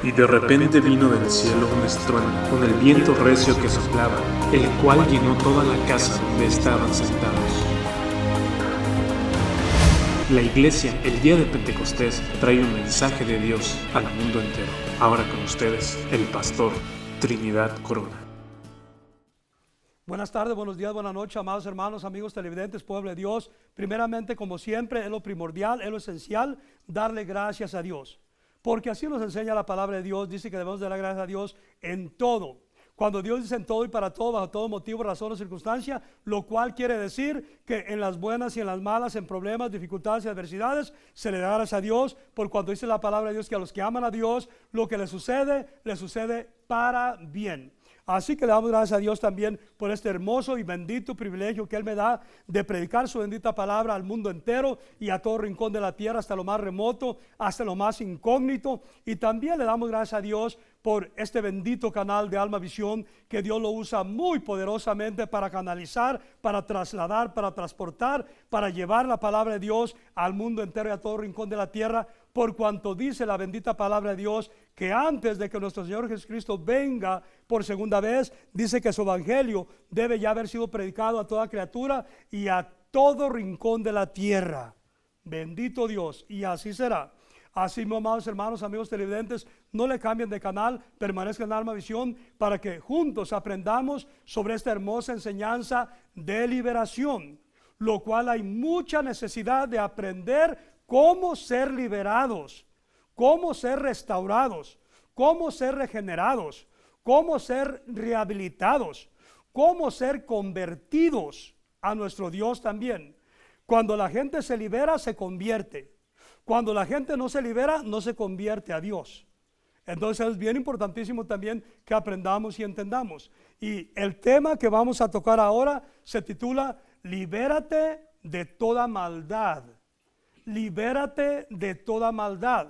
Y de repente vino del cielo un estruendo, con el viento recio que soplaba, el cual llenó toda la casa donde estaban sentados. La iglesia, el día de Pentecostés, trae un mensaje de Dios al mundo entero. Ahora con ustedes, el pastor Trinidad Corona. Buenas tardes, buenos días, buenas noches, amados hermanos, amigos televidentes, pueblo de Dios. Primeramente, como siempre, es lo primordial, es lo esencial, darle gracias a Dios. Porque así nos enseña la palabra de Dios. Dice que debemos dar gracias a Dios en todo. Cuando Dios dice en todo y para todo, bajo todo motivo, razón o circunstancia, lo cual quiere decir que en las buenas y en las malas, en problemas, dificultades y adversidades, se le da gracias a Dios, por cuando dice la palabra de Dios que a los que aman a Dios, lo que les sucede para bien. Así que le damos gracias a Dios también por este hermoso y bendito privilegio que Él me da de predicar su bendita palabra al mundo entero y a todo rincón de la tierra, hasta lo más remoto, hasta lo más incógnito. Y también le damos gracias a Dios por este bendito canal de Alma Visión, que Dios lo usa muy poderosamente para canalizar, para trasladar, para transportar, para llevar la palabra de Dios al mundo entero y a todo rincón de la tierra, por cuanto dice la bendita palabra de Dios que antes de que nuestro Señor Jesucristo venga por segunda vez, dice que su evangelio debe ya haber sido predicado a toda criatura y a todo rincón de la tierra. Bendito Dios, y así será. Así, amados hermanos, amigos televidentes, no le cambien de canal, permanezcan en Alma Visión para que juntos aprendamos sobre esta hermosa enseñanza de liberación, lo cual hay mucha necesidad de aprender cómo ser liberados, cómo ser restaurados, cómo ser regenerados, cómo ser rehabilitados, cómo ser convertidos a nuestro Dios también. Cuando la gente se libera, se convierte. Cuando la gente no se libera, no se convierte a Dios. Entonces es bien importantísimo también que aprendamos y entendamos. Y el tema que vamos a tocar ahora se titula Libérate de toda maldad. Libérate de toda maldad.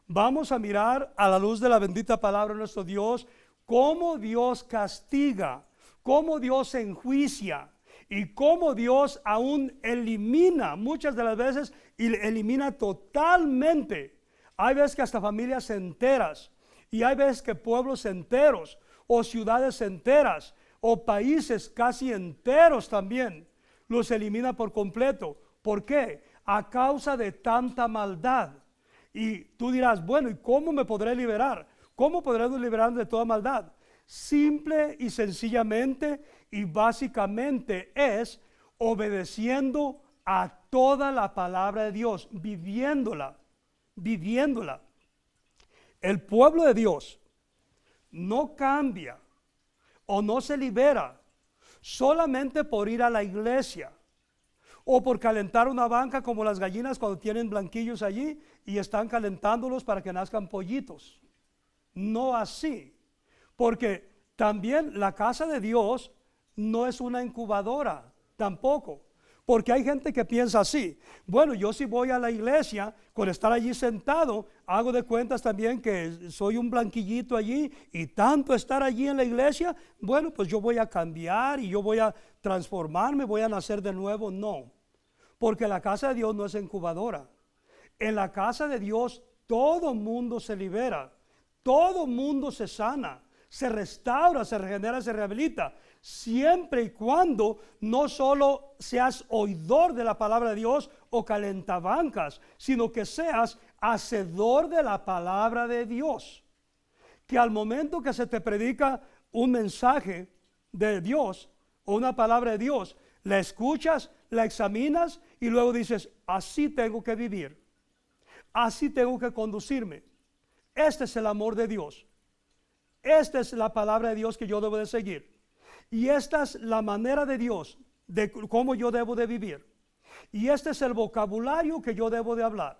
Vamos a mirar a la luz de la bendita palabra de nuestro Dios cómo Dios castiga, cómo Dios enjuicia y cómo Dios aún elimina, muchas de las veces elimina totalmente. Hay veces que hasta familias enteras, y hay veces que pueblos enteros o ciudades enteras o países casi enteros también los elimina por completo. ¿Por qué? A causa de tanta maldad. Y tú dirás, bueno, ¿y cómo me podré liberar? ¿Cómo podremos liberarnos de toda maldad? Simple y sencillamente y básicamente es obedeciendo a toda la palabra de Dios, viviéndola. El pueblo de Dios no cambia o no se libera solamente por ir a la iglesia o por calentar una banca como las gallinas cuando tienen blanquillos allí y están calentándolos para que nazcan pollitos. No así, porque también la casa de Dios no es una incubadora tampoco, porque hay gente que piensa así. Bueno, yo si voy a la iglesia, con estar allí sentado, hago de cuentas también que soy un blanquillito allí y tanto estar allí en la iglesia, bueno, pues yo voy a cambiar y yo voy a transformarme, voy a nacer de nuevo. No, porque la casa de Dios no es incubadora. En la casa de Dios todo mundo se libera, todo mundo se sana, se restaura, se regenera, se rehabilita, siempre y cuando no solo seas oidor de la palabra de Dios o calentabancas, sino que seas hacedor de la palabra de Dios. Que al momento que se te predica un mensaje de Dios o una palabra de Dios, la escuchas, la examinas y luego dices, así tengo que vivir, así tengo que conducirme. Este es el amor de Dios. Esta es la palabra de Dios que yo debo de seguir. Y esta es la manera de Dios de cómo yo debo de vivir. Y este es el vocabulario que yo debo de hablar.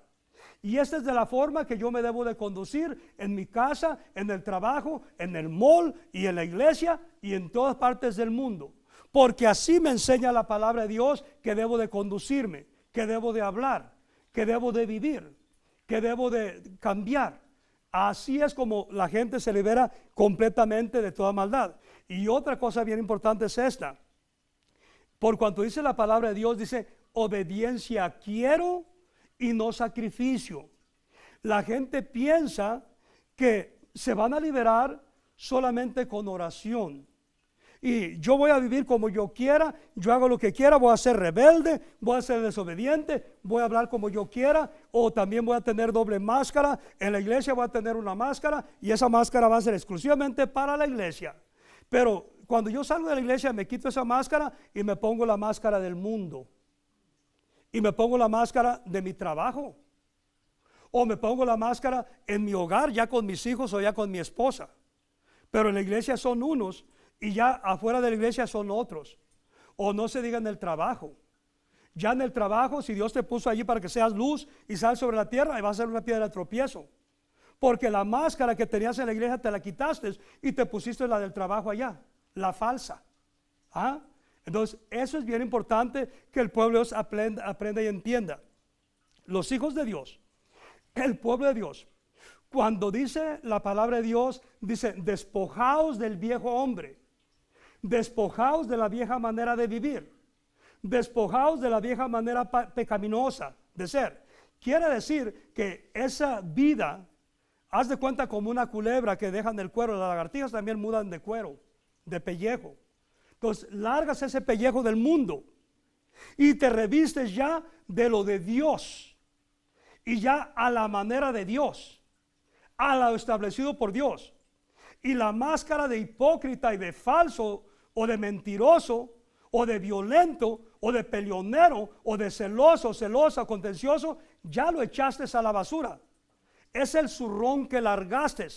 Y esta es de la forma que yo me debo de conducir en mi casa, en el trabajo, en el mall y en la iglesia y en todas partes del mundo. Porque así me enseña la palabra de Dios que debo de conducirme, que debo de hablar, que debo de vivir, que debo de cambiar. Así es como la gente se libera completamente de toda maldad. Y otra cosa bien importante es esta. Por cuanto dice la palabra de Dios, dice, obediencia quiero y no sacrificio. La gente piensa que se van a liberar solamente con oración. Y yo voy a vivir como yo quiera, yo hago lo que quiera, voy a ser rebelde, voy a ser desobediente, voy a hablar como yo quiera, o también voy a tener doble máscara. En la iglesia voy a tener una máscara y esa máscara va a ser exclusivamente para la iglesia. Pero cuando yo salgo de la iglesia me quito esa máscara y me pongo la máscara del mundo. Y me pongo la máscara de mi trabajo. O me pongo la máscara en mi hogar, ya con mis hijos o ya con mi esposa. Pero en la iglesia son unos y ya afuera de la iglesia son otros. O no se diga en el trabajo. Ya en el trabajo, si Dios te puso allí para que seas luz y sal sobre la tierra, va a ser una piedra de tropiezo. Porque la máscara que tenías en la iglesia te la quitaste y te pusiste la del trabajo allá, la falsa. ¿Ah? Entonces, eso es bien importante que el pueblo de Dios aprenda y entienda. Los hijos de Dios, el pueblo de Dios, cuando dice la palabra de Dios, dice, despojaos del viejo hombre, despojaos de la vieja manera de vivir, despojaos de la vieja manera pecaminosa de ser. Quiere decir que esa vida, haz de cuenta como una culebra que dejan del cuero, las lagartijas también mudan de cuero, de pellejo. Entonces, largas ese pellejo del mundo y te revistes ya de lo de Dios y ya a la manera de Dios, a lo establecido por Dios. Y la máscara de hipócrita y de falso o de mentiroso o de violento o de peleonero o de celoso, celosa, contencioso, ya lo echaste a la basura. Es el zurrón que largaste.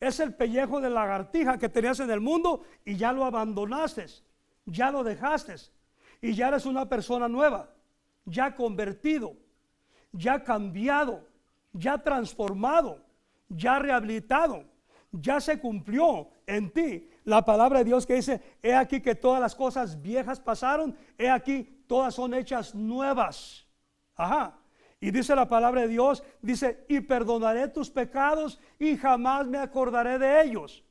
Es el pellejo de lagartija que tenías en el mundo y ya lo abandonaste, ya lo dejaste y ya eres una persona nueva, ya convertido, ya cambiado, ya transformado, ya rehabilitado. Ya se cumplió en ti la palabra de Dios que dice, he aquí que todas las cosas viejas pasaron, he aquí todas son hechas nuevas. Ajá. Y dice la palabra de Dios, dice, y perdonaré tus pecados y jamás me acordaré de ellos.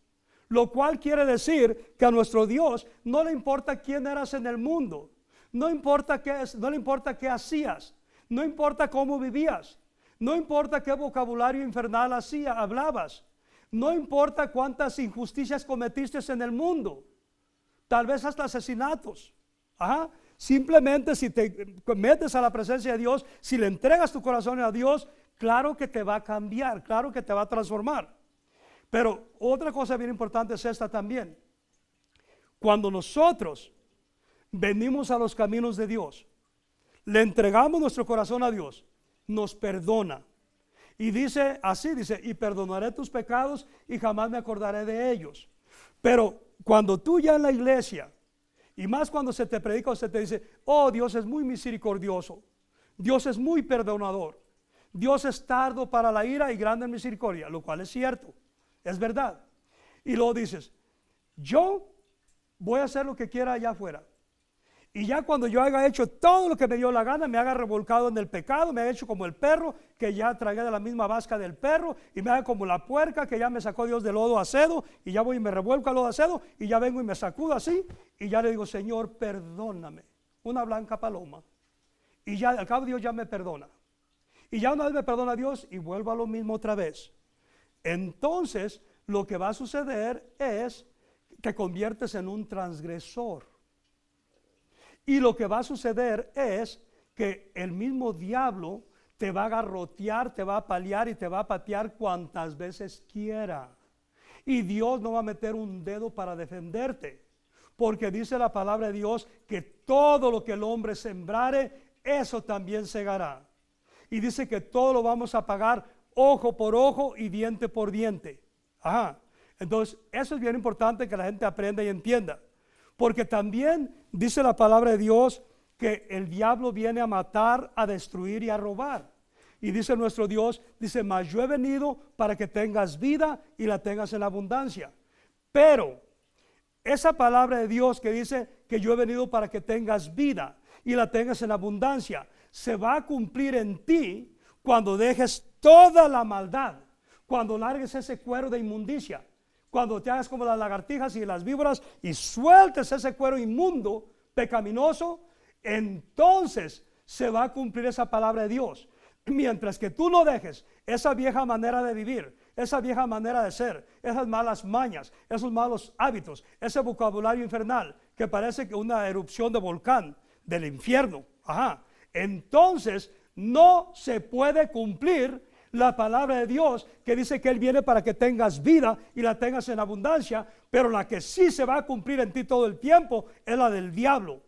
Lo cual quiere decir que a nuestro Dios no le importa quién eras en el mundo, no le importa qué hacías, no importa cómo vivías, no importa qué vocabulario infernal hablabas, no importa cuántas injusticias cometiste en el mundo, tal vez hasta asesinatos. Ajá. Simplemente si te metes a la presencia de Dios, si le entregas tu corazón a Dios, claro que te va a cambiar, claro que te va a transformar. Pero otra cosa bien importante es esta también. Cuando nosotros venimos a los caminos de Dios, le entregamos nuestro corazón a Dios, nos perdona. Y dice así, dice, y perdonaré tus pecados y jamás me acordaré de ellos. Pero cuando tú ya en la iglesia, y más cuando se te predica o se te dice, oh, Dios es muy misericordioso, Dios es muy perdonador, Dios es tardo para la ira y grande en misericordia, lo cual es cierto, es verdad. Y luego dices, yo voy a hacer lo que quiera allá afuera. Y ya cuando yo haya hecho todo lo que me dio la gana, me haga revolcado en el pecado, me haga hecho como el perro, que ya tragué de la misma vasca del perro, y me haga como la puerca, que ya me sacó Dios del lodo acedo, y ya voy y me revuelco al lodo acedo, y ya vengo y me sacudo así, y ya le digo, Señor, perdóname, una blanca paloma. Y ya al cabo Dios ya me perdona. Y ya una vez me perdona Dios, y vuelvo a lo mismo otra vez. Entonces, lo que va a suceder es que te conviertes en un transgresor. Y lo que va a suceder es que el mismo diablo te va a garrotear, te va a paliar y te va a patear cuantas veces quiera. Y Dios no va a meter un dedo para defenderte, porque dice la palabra de Dios que todo lo que el hombre sembrare, eso también segará. Y dice que todo lo vamos a pagar ojo por ojo y diente por diente. Ajá. Entonces, eso es bien importante que la gente aprenda y entienda. Porque también dice la palabra de Dios que el diablo viene a matar, a destruir y a robar. Y dice nuestro Dios, dice, mas yo he venido para que tengas vida y la tengas en abundancia. Pero esa palabra de Dios que dice que yo he venido para que tengas vida y la tengas en abundancia, se va a cumplir en ti cuando dejes toda la maldad, cuando largues ese cuero de inmundicia. Cuando te hagas como las lagartijas y las víboras y sueltes ese cuero inmundo, pecaminoso, entonces se va a cumplir esa palabra de Dios. Mientras que tú no dejes esa vieja manera de vivir, esa vieja manera de ser, esas malas mañas, esos malos hábitos, ese vocabulario infernal que parece que una erupción de volcán del infierno. Ajá. Entonces no se puede cumplir la palabra de Dios que dice que Él viene para que tengas vida y la tengas en abundancia, pero la que sí se va a cumplir en ti todo el tiempo es la del diablo,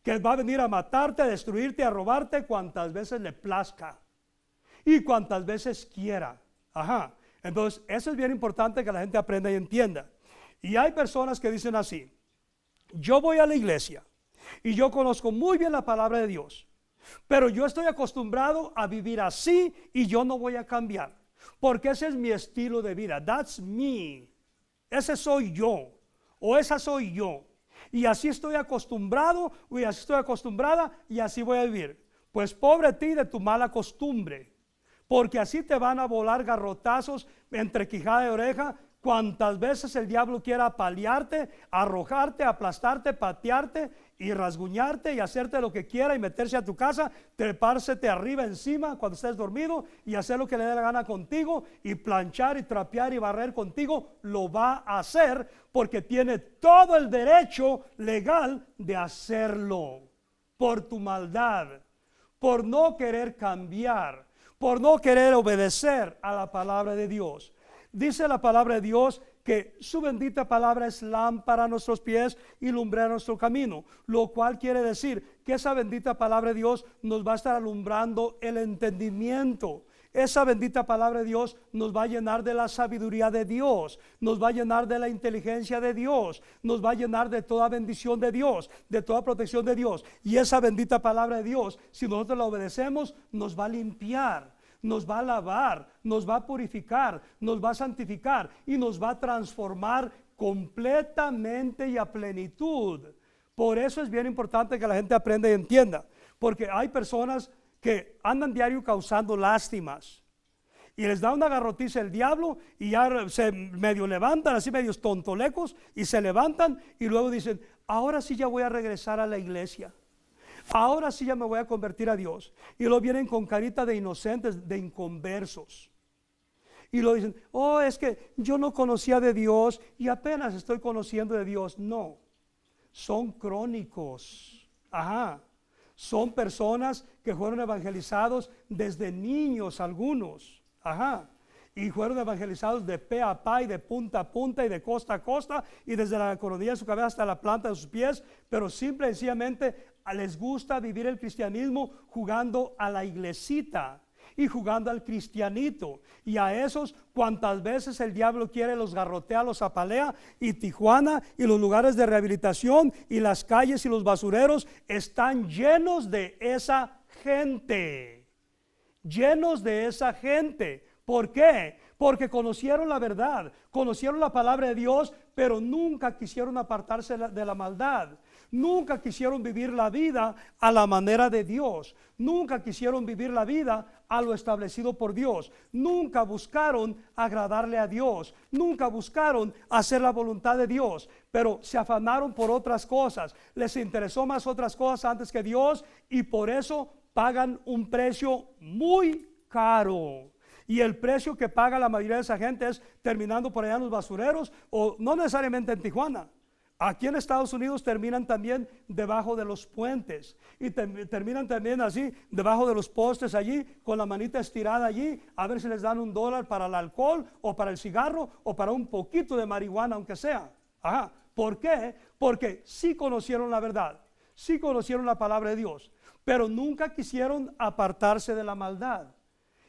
que va a venir a matarte, a destruirte, a robarte cuantas veces le plazca y cuantas veces quiera. Ajá. Entonces eso es bien importante que la gente aprenda y entienda. Y hay personas que dicen así: yo voy a la iglesia y yo conozco muy bien la palabra de Dios, pero yo estoy acostumbrado a vivir así y yo no voy a cambiar, porque ese es mi estilo de vida. That's me. Ese soy yo, o esa soy yo. Y así estoy acostumbrado, y así estoy acostumbrada, y así voy a vivir. Pues pobre ti de tu mala costumbre, porque así te van a volar garrotazos entre quijada y oreja, cuantas veces el diablo quiera apalearte, arrojarte, aplastarte, patearte y rasguñarte y hacerte lo que quiera y meterse a tu casa, trepársete arriba encima cuando estés dormido y hacer lo que le dé la gana contigo y planchar y trapear y barrer contigo, lo va a hacer porque tiene todo el derecho legal de hacerlo por tu maldad, por no querer cambiar, por no querer obedecer a la palabra de Dios. Dice la palabra de Dios que su bendita palabra es lámpara a nuestros pies y lumbrera a nuestro camino, lo cual quiere decir que esa bendita palabra de Dios nos va a estar alumbrando el entendimiento. Esa bendita palabra de Dios nos va a llenar de la sabiduría de Dios, nos va a llenar de la inteligencia de Dios, nos va a llenar de toda bendición de Dios, de toda protección de Dios. Y esa bendita palabra de Dios, si nosotros la obedecemos, nos va a limpiar, nos va a lavar, nos va a purificar, nos va a santificar y nos va a transformar completamente y a plenitud. Por eso es bien importante que la gente aprenda y entienda, porque hay personas que andan diario causando lástimas y les da una garrotiza el diablo y ya se medio levantan, así medios tontolecos, y se levantan y luego dicen: ahora sí ya voy a regresar a la iglesia. Ahora sí ya me voy a convertir a Dios. Y lo vienen con carita de inocentes, de inconversos. Y lo dicen: oh, es que yo no conocía de Dios y apenas estoy conociendo de Dios. No, son crónicos. Ajá. Son personas que fueron evangelizados desde niños algunos. Ajá. Y fueron evangelizados de pe a pa y de punta a punta y de costa a costa y desde la coronilla de su cabeza hasta la planta de sus pies, pero simple y sencillamente les gusta vivir el cristianismo jugando a la iglesita y jugando al cristianito, y a esos cuantas veces el diablo quiere los garrotea, los apalea. Y Tijuana y los lugares de rehabilitación y las calles y los basureros están llenos de esa gente, llenos de esa gente. ¿Por qué? Porque conocieron la verdad, conocieron la palabra de Dios, pero nunca quisieron apartarse de la maldad. Nunca quisieron vivir la vida a la manera de Dios. Nunca quisieron vivir la vida a lo establecido por Dios. Nunca buscaron agradarle a Dios. Nunca buscaron hacer la voluntad de Dios. Pero se afanaron por otras cosas. Les interesó más otras cosas antes que Dios, y por eso pagan un precio muy caro. Y el precio que paga la mayoría de esa gente es terminando por allá en los basureros, o no necesariamente en Tijuana. Aquí en Estados Unidos terminan también debajo de los puentes y terminan también así debajo de los postes allí, con la manita estirada allí, a ver si les dan $1 para el alcohol o para el cigarro o para un poquito de marihuana, aunque sea. Ajá. ¿Por qué? Porque sí conocieron la verdad, sí conocieron la palabra de Dios, pero nunca quisieron apartarse de la maldad,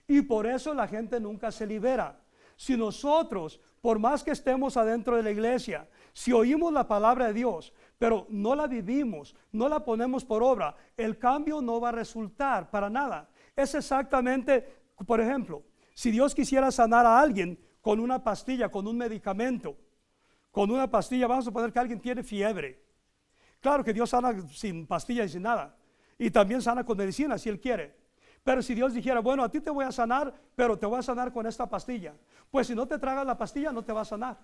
y por eso la gente nunca se libera. Si nosotros, por más que estemos adentro de la iglesia, si oímos la palabra de Dios, pero no la vivimos, no la ponemos por obra, el cambio no va a resultar para nada. Es exactamente, por ejemplo, si Dios quisiera sanar a alguien con una pastilla, con un medicamento, con una pastilla, vamos a suponer que alguien tiene fiebre. Claro que Dios sana sin pastilla y sin nada, y también sana con medicina si Él quiere. Pero si Dios dijera: bueno, a ti te voy a sanar, pero te voy a sanar con esta pastilla, pues si no te tragas la pastilla no te va a sanar.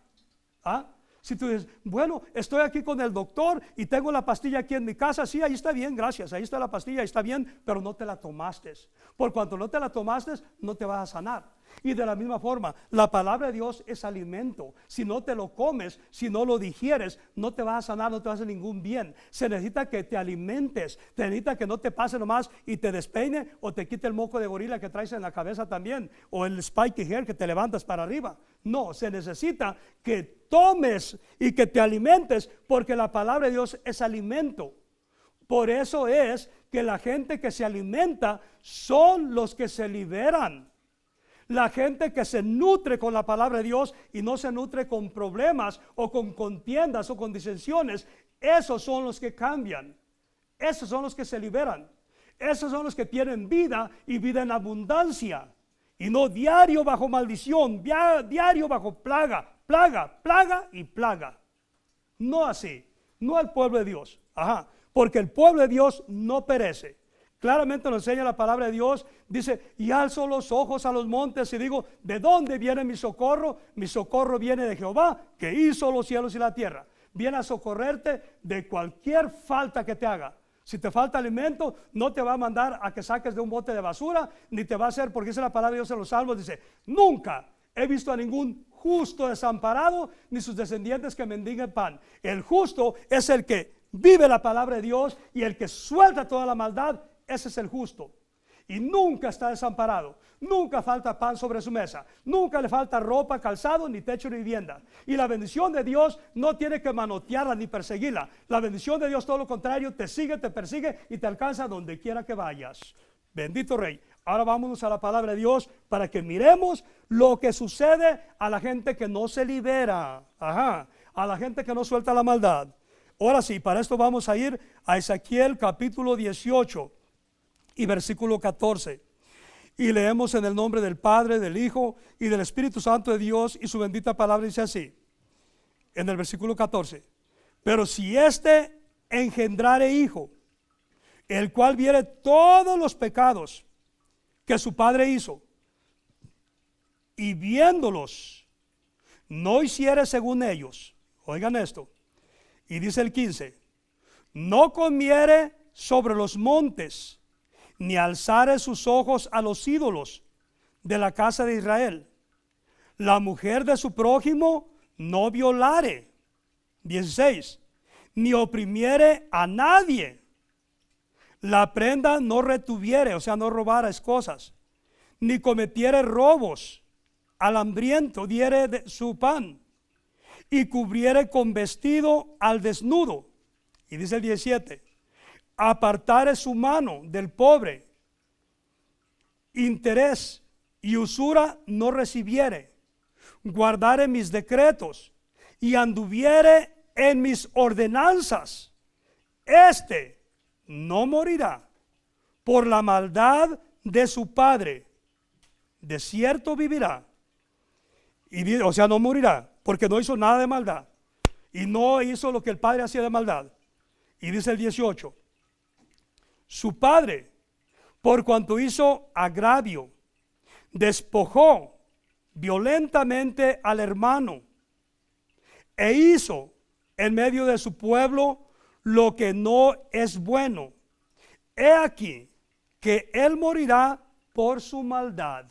¿Ah? Si tú dices: bueno, estoy aquí con el doctor y tengo la pastilla aquí en mi casa, sí, ahí está bien, gracias, ahí está la pastilla, ahí está bien, pero no te la tomaste. Por cuanto no te la tomaste, no te vas a sanar. Y de la misma forma, la palabra de Dios es alimento. Si no te lo comes, si no lo digieres, no te vas a sanar, no te vas a hacer ningún bien. Se necesita que te alimentes, te necesita que no te pase nomás y te despeine o te quite el moco de gorila que traes en la cabeza también, o el spiky hair que te levantas para arriba. No, se necesita que tomes y que te alimentes, porque la palabra de Dios es alimento. Por eso es que la gente que se alimenta son los que se liberan. La gente que se nutre con la palabra de Dios y no se nutre con problemas o con contiendas o con disensiones, esos son los que cambian. Esos son los que se liberan. Esos son los que tienen vida y vida en abundancia. Y no diario bajo maldición, diario bajo plaga, plaga, plaga y plaga. No así, no al pueblo de Dios. Porque el pueblo de Dios no perece. Claramente nos enseña la palabra de Dios. Dice, y alzo los ojos a los montes y digo, ¿de dónde viene mi socorro? Mi socorro viene de Jehová, que hizo los cielos y la tierra. Viene a socorrerte de cualquier falta que te haga. Si te falta alimento, no te va a mandar a que saques de un bote de basura, ni te va a hacer, porque dice la palabra de Dios en los Salmos, dice, nunca he visto a ningún justo desamparado, ni sus descendientes que mendiguen pan. El justo es el que vive la palabra de Dios, y el que suelta toda la maldad, ese es el justo. Y nunca está desamparado, nunca falta pan sobre su mesa, nunca le falta ropa, calzado, ni techo ni vivienda. Y la bendición de Dios no tiene que manotearla ni perseguirla. La bendición de Dios, todo lo contrario, te sigue, te persigue y te alcanza donde quiera que vayas. Bendito Rey. Ahora vámonos a la palabra de Dios para que miremos lo que sucede a la gente que no se libera, a la gente que no suelta la maldad. Ahora sí, para esto vamos a ir a Ezequiel capítulo 18 y versículo 14. Y leemos en el nombre del Padre, del Hijo y del Espíritu Santo de Dios, y su bendita palabra dice así, en el versículo 14. Pero si éste engendrare hijo, el cual viere todos los pecados que su padre hizo, y viéndolos no hiciere según ellos, oigan esto, y dice el 15, no comiere sobre los montes, ni alzare sus ojos a los ídolos de la casa de Israel, la mujer de su prójimo no violare, 16, ni oprimiere a nadie, la prenda no retuviere, o sea, no robares cosas, ni cometiere robos, al hambriento diere de su pan, y cubriere con vestido al desnudo. Y dice el 17, apartare su mano del pobre, interés y usura no recibiere, guardare mis decretos y anduviere en mis ordenanzas, este no morirá por la maldad de su padre, de cierto vivirá. Y, o sea, no morirá porque no hizo nada de maldad y no hizo lo que el padre hacía de maldad. Y dice el 18, su padre, por cuanto hizo agravio, despojó violentamente al hermano e hizo en medio de su pueblo lo que no es bueno. He aquí que él morirá por su maldad.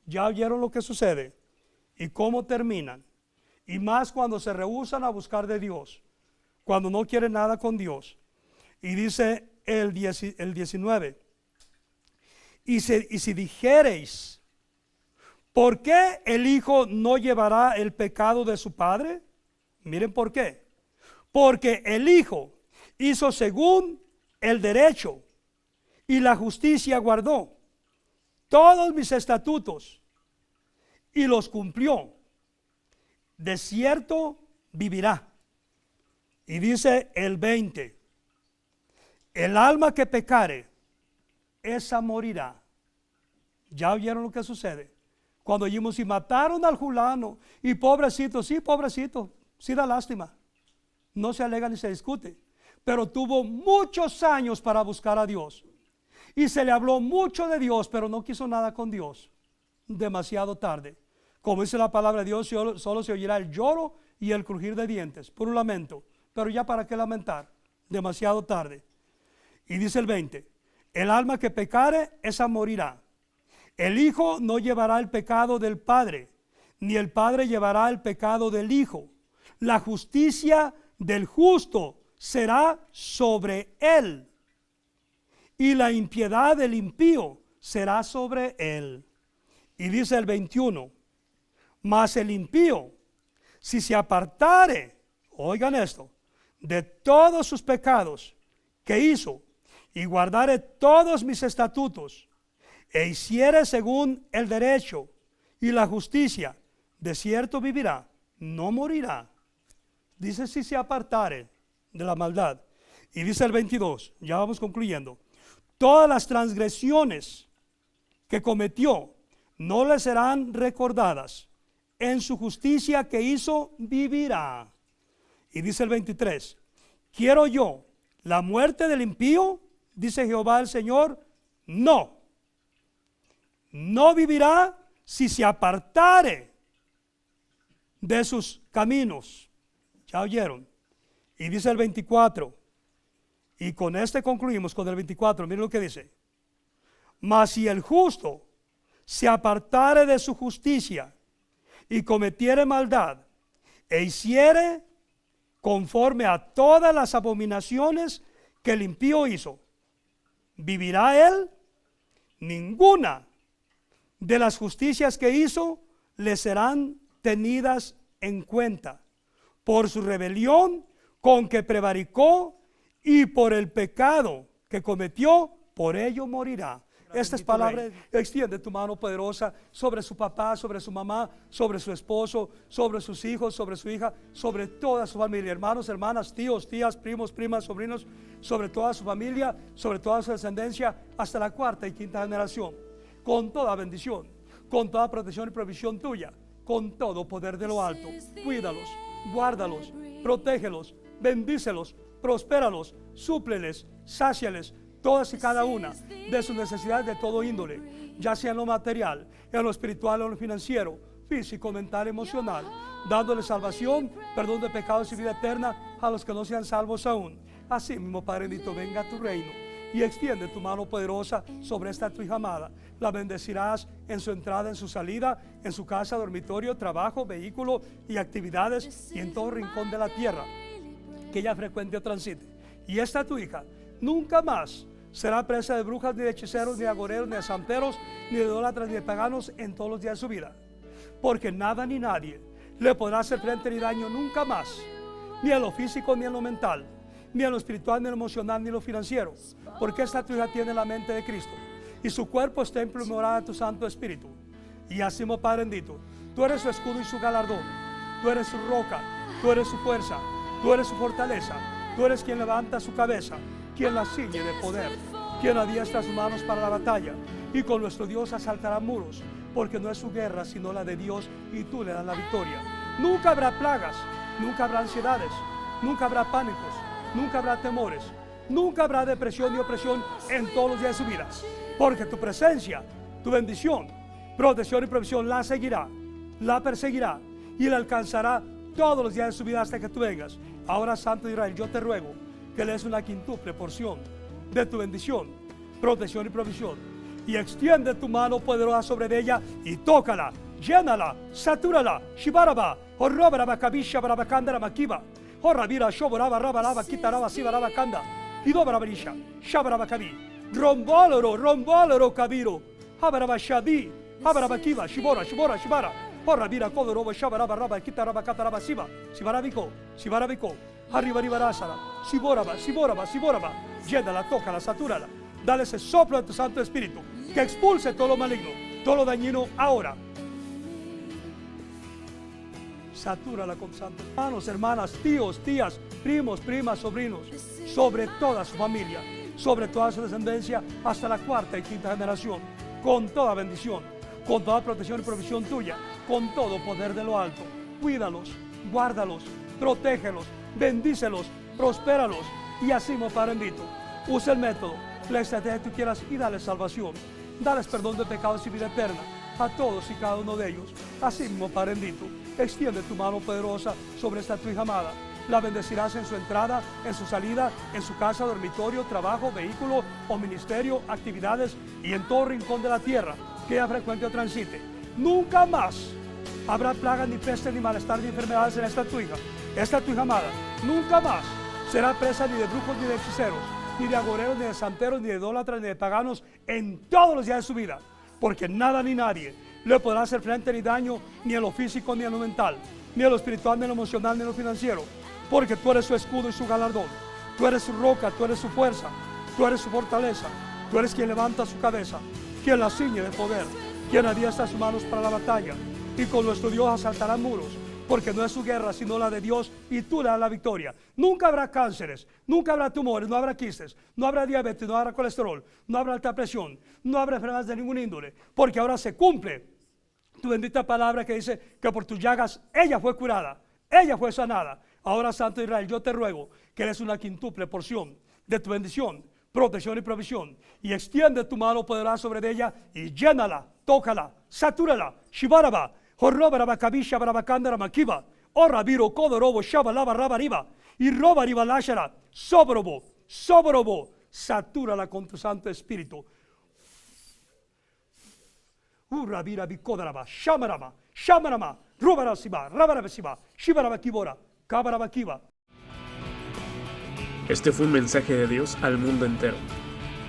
Ya vieron lo que sucede y cómo terminan. Y más cuando se rehúsan a buscar de Dios, cuando no quieren nada con Dios. Y dice el 19, y si dijereis, ¿por qué el hijo no llevará el pecado de su padre? Miren por qué. Porque el hijo hizo según el derecho y la justicia guardó todos mis estatutos y los cumplió. De cierto vivirá. Y dice el 20, el alma que pecare, esa morirá. ¿Ya oyeron lo que sucede? Cuando oímos y mataron al fulano, y pobrecito, sí da lástima. No se alega ni se discute, pero tuvo muchos años para buscar a Dios. Y se le habló mucho de Dios, pero no quiso nada con Dios. Demasiado tarde. Como dice la palabra de Dios, solo se oirá el lloro y el crujir de dientes, por un lamento. Pero ya para qué lamentar, demasiado tarde. Y dice el 20, el alma que pecare, esa morirá. El Hijo no llevará el pecado del Padre, ni el Padre llevará el pecado del Hijo. La justicia del justo será sobre él, y la impiedad del impío será sobre él. Y dice el 21, mas el impío, si se apartare, oigan esto, de todos sus pecados que hizo, y guardare todos mis estatutos, e hiciere según el derecho y la justicia, de cierto vivirá, no morirá. Dice si se apartare de la maldad. Y dice el 22, ya vamos concluyendo, todas las transgresiones que cometió no le serán recordadas, en su justicia que hizo vivirá. Y dice el 23, quiero yo la muerte del impío, dice Jehová el Señor, no vivirá si se apartare de sus caminos. Ya oyeron. Y dice el 24, y con este concluimos con el 24, miren lo que dice, mas si el justo se apartare de su justicia y cometiere maldad e hiciere conforme a todas las abominaciones que el impío hizo, ¿vivirá él? Ninguna de las justicias que hizo le serán tenidas en cuenta por su rebelión con que prevaricó y por el pecado que cometió, por ello morirá. Esta es palabra. Extiende tu mano poderosa sobre su papá, sobre su mamá, sobre su esposo, sobre sus hijos, sobre su hija, sobre toda su familia, hermanos, hermanas, tíos, tías, primos, primas, sobrinos, sobre toda su familia, sobre toda su descendencia, hasta la cuarta y quinta generación, con toda bendición, con toda protección y provisión tuya, con todo poder de lo alto. Cuídalos, guárdalos, protégelos, bendícelos, prospéralos, súpleles, sáciales todas y cada una de sus necesidades de todo índole, ya sea en lo material, en lo espiritual, en lo financiero, físico, mental, emocional, dándole salvación, perdón de pecados y vida eterna a los que no sean salvos aún. Así mismo, Padre bendito, venga a tu reino y extiende tu mano poderosa sobre esta tu hija amada. La bendecirás en su entrada, en su salida, en su casa, dormitorio, trabajo, vehículo y actividades, y en todo rincón de la tierra que ella frecuente o transite. Y esta tu hija nunca más será presa de brujas, ni de hechiceros, ni de agoreros, ni de santeros, ni de idólatras, ni de paganos en todos los días de su vida, porque nada ni nadie le podrá hacer frente ni daño nunca más, ni en lo físico, ni en lo mental, ni en lo espiritual, ni en lo emocional, ni en lo financiero, porque esta tu hija tiene la mente de Cristo y su cuerpo es templo y morada de tu Santo Espíritu. Y así, mi Padre bendito, tú eres su escudo y su galardón, tú eres su roca, tú eres su fuerza, tú eres su fortaleza, tú eres quien levanta su cabeza, quien la ciñe de poder, quien adiestra sus manos para la batalla, y con nuestro Dios asaltará muros, porque no es su guerra sino la de Dios, y tú le das la victoria. Nunca habrá plagas, nunca habrá ansiedades, nunca habrá pánicos, nunca habrá temores, nunca habrá depresión ni opresión en todos los días de su vida, porque tu presencia, tu bendición, protección y provisión la seguirá, la perseguirá y la alcanzará todos los días de su vida hasta que tú vengas. Ahora, Santo de Israel, yo te ruego que le des una quíntuple porción de tu bendición, protección y provisión, y extiende tu mano poderosa sobre ella y tócala, llénala, satúrala, shibaraba, horrobaraba, kabisha, barabacanda, makiba, horrabira, shoboraba, rabaraba, quitaraba, sibaraba, kanda, y dobrabarisha, shabaraba, kabi, romboloro, kabiro, habaraba, shadi, habaraba, kiba, shibora, shibara, horrabira, kodorobo, shabaraba, raba, quitaraba, cataraba, siba, sibarabiko, arriba, ribarásara, siboraba, llénala, tócala, satúrala, dale ese soplo de tu Santo Espíritu, que expulse todo lo maligno, todo lo dañino ahora. Satúrala con santo. Hermanos, hermanas, tíos, tías, primos, primas, sobrinos, sobre toda su familia, sobre toda su descendencia, hasta la cuarta y quinta generación, con toda bendición, con toda protección y provisión tuya, con todo poder de lo alto. Cuídalos, guárdalos, protégelos, bendícelos, prospéralos, y así, mi Padre bendito, usa el método, la estrategia que tú quieras, y dale salvación, dales perdón de pecados y vida eterna a todos y cada uno de ellos. Así mismo, Padre bendito, extiende tu mano poderosa sobre esta tu hija amada. La bendecirás en su entrada, en su salida, en su casa, dormitorio, trabajo, vehículo o ministerio, actividades, y en todo rincón de la tierra que ella frecuente o transite. Nunca más habrá plagas, ni peste, ni malestar, ni enfermedades en esta tu hija amada. Nunca más será presa ni de brujos, ni de hechiceros, ni de agoreros, ni de santeros, ni de idólatras, ni de paganos en todos los días de su vida. Porque nada ni nadie le podrá hacer frente ni daño, ni en lo físico, ni en lo mental, ni en lo espiritual, ni en lo emocional, ni en lo financiero. Porque tú eres su escudo y su galardón. Tú eres su roca, tú eres su fuerza, tú eres su fortaleza. Tú eres quien levanta su cabeza, quien la ciñe de poder, quien adiestra sus manos para la batalla. Y con nuestro Dios asaltarán muros, porque no es su guerra, sino la de Dios, y tú le das la victoria. Nunca habrá cánceres, nunca habrá tumores, no habrá quistes, no habrá diabetes, no habrá colesterol, no habrá alta presión, no habrá enfermedades de ningún índole, porque ahora se cumple tu bendita palabra que dice que por tus llagas ella fue curada, ella fue sanada. Ahora, Santo Israel, yo te ruego que eres una quíntuple porción de tu bendición, protección y provisión, y extiende tu mano poderosa sobre ella y llénala, tócala, satúrala, shibaraba, horrobaraba, kabisha, barabacandara, makiba, orabiro, kodorobo, shabalaba, rabariba, y robariba, lashara, sobrobo, satúrala con tu Santo Espíritu. Urabira, bicodaraba, shamarama, shamarama, rubarasiba, rabarabasiba, shibarabakibora, kabarabakiba. Este fue un mensaje de Dios al mundo entero,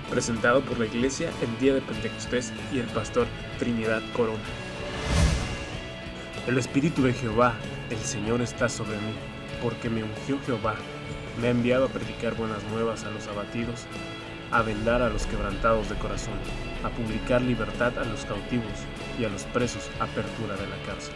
presentado por la Iglesia el día de Pentecostés y el pastor Trinidad Corona. El Espíritu de Jehová, el Señor, está sobre mí, porque me ungió Jehová, me ha enviado a predicar buenas nuevas a los abatidos, a vendar a los quebrantados de corazón, a publicar libertad a los cautivos y a los presos apertura de la cárcel.